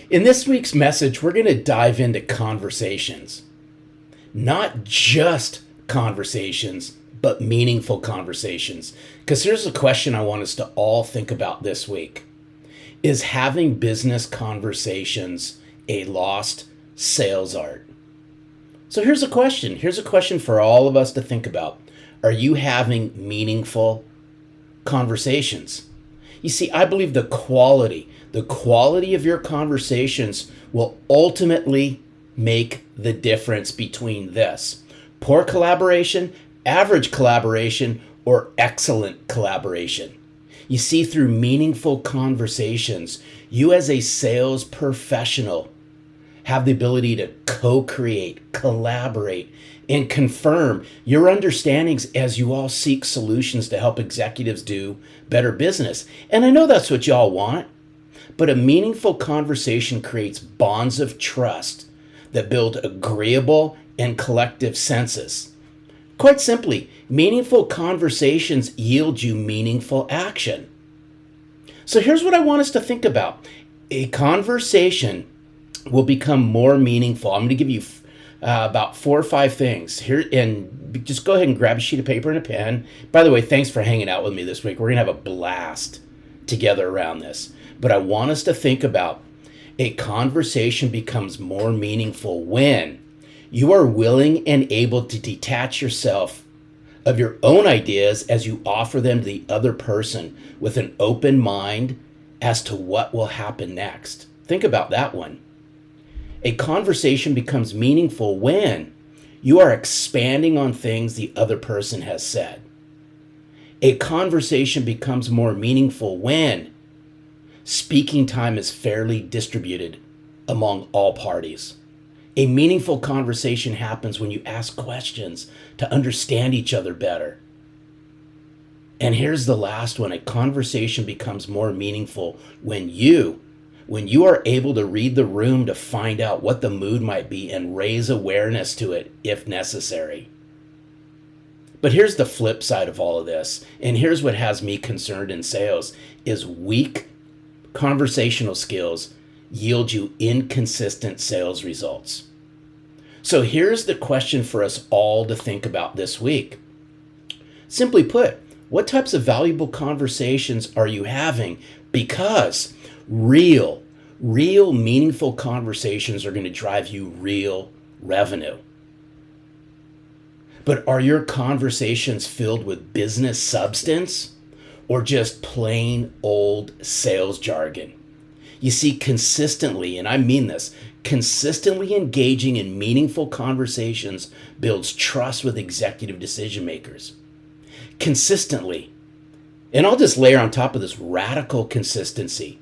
In this week's message, we're going to dive into conversations. Not just conversations, but meaningful conversations. Because here's a question I want us to all think about this week. Is having business conversations a lost sales art? So here's a question. Here's a question for all of us to think about. Are you having meaningful conversations? You see, I believe the quality of your conversations will ultimately make the difference between this: poor collaboration, average collaboration, or excellent collaboration. You see, through meaningful conversations, you as a sales professional have the ability to co-create, collaborate, and confirm your understandings as you all seek solutions to help executives do better business. And I know that's what y'all want, but a meaningful conversation creates bonds of trust that build agreeable and collective senses. Quite simply, meaningful conversations yield you meaningful action. So here's what I want us to think about. A conversation will become more meaningful. I'm going to give you about 4 or 5 things here, and just go ahead and grab a sheet of paper and a pen. By the way, thanks for hanging out with me this week. We're going to have a blast together around this. But I want us to think about a conversation becomes more meaningful when you are willing and able to detach yourself of your own ideas as you offer them to the other person with an open mind as to what will happen next. Think about that one. A conversation becomes meaningful when you are expanding on things the other person has said. A conversation becomes more meaningful when speaking time is fairly distributed among all parties. A meaningful conversation happens when you ask questions to understand each other better. And here's the last one. A conversation becomes more meaningful when you are able to read the room to find out what the mood might be and raise awareness to it if necessary. But here's the flip side of all of this, and here's what has me concerned in sales, is weak conversational skills yield you inconsistent sales results. So here's the question for us all to think about this week. Simply put, what types of valuable conversations are you having? Because real meaningful conversations are going to drive you real revenue. But are your conversations filled with business substance or just plain old sales jargon? You see, consistently, and I mean this, consistently engaging in meaningful conversations builds trust with executive decision makers. Consistently, and I'll just layer on top of this radical consistency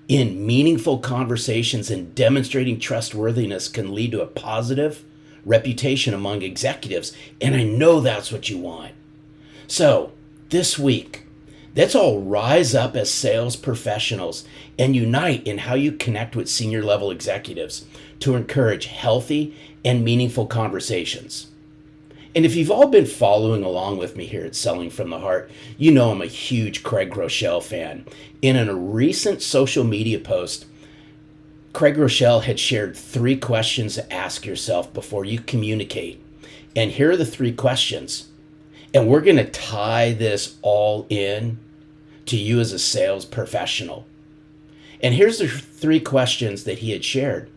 in meaningful conversations, and demonstrating trustworthiness can lead to a positive reputation among executives. And I know that's what you want. So this week, let's all rise up as sales professionals and unite in how you connect with senior level executives to encourage healthy and meaningful conversations. And if you've all been following along with me here at Selling from the Heart, you know I'm a huge Craig Rochelle fan. In a recent social media post, Craig Rochelle had shared 3 questions to ask yourself before you communicate. And here are the 3 questions. And we're going to tie this all in to you as a sales professional. And here's the 3 questions that he had shared.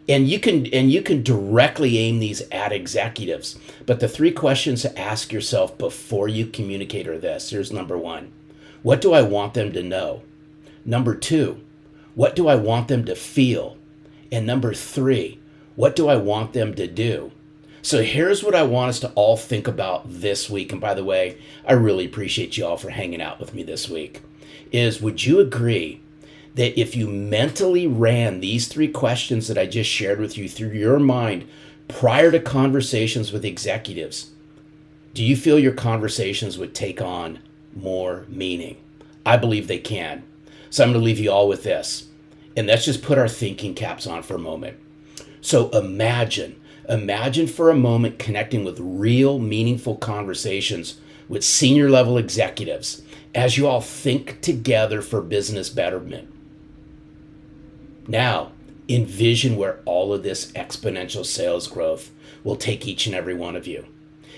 And you can directly aim these at executives. But the 3 questions to ask yourself before you communicate are this. Here's number 1. What do I want them to know? Number 2, what do I want them to feel? And number 3, what do I want them to do? So here's what I want us to all think about this week. And by the way, I really appreciate you all for hanging out with me this week. Would you agree that if you mentally ran these 3 questions that I just shared with you through your mind prior to conversations with executives, do you feel your conversations would take on more meaning? I believe they can. So I'm going to leave you all with this. And let's just put our thinking caps on for a moment. So imagine for a moment connecting with real meaningful conversations with senior level executives as you all think together for business betterment. Now, envision where all of this exponential sales growth will take each and every one of you.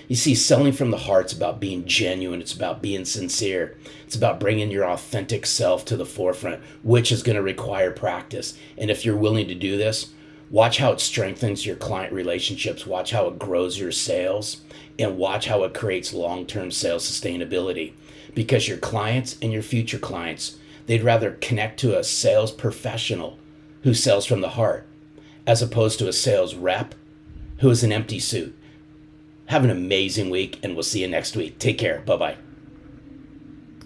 You see, selling from the heart's about being genuine. It's about being sincere. It's about bringing your authentic self to the forefront, which is going to require practice. And if you're willing to do this, watch how it strengthens your client relationships. Watch how it grows your sales, and watch how it creates long-term sales sustainability. Because your clients and your future clients, they'd rather connect to a sales professional who sells from the heart as opposed to a sales rep who is an empty suit. Have an amazing week, and we'll see you next week. Take care. Bye-bye.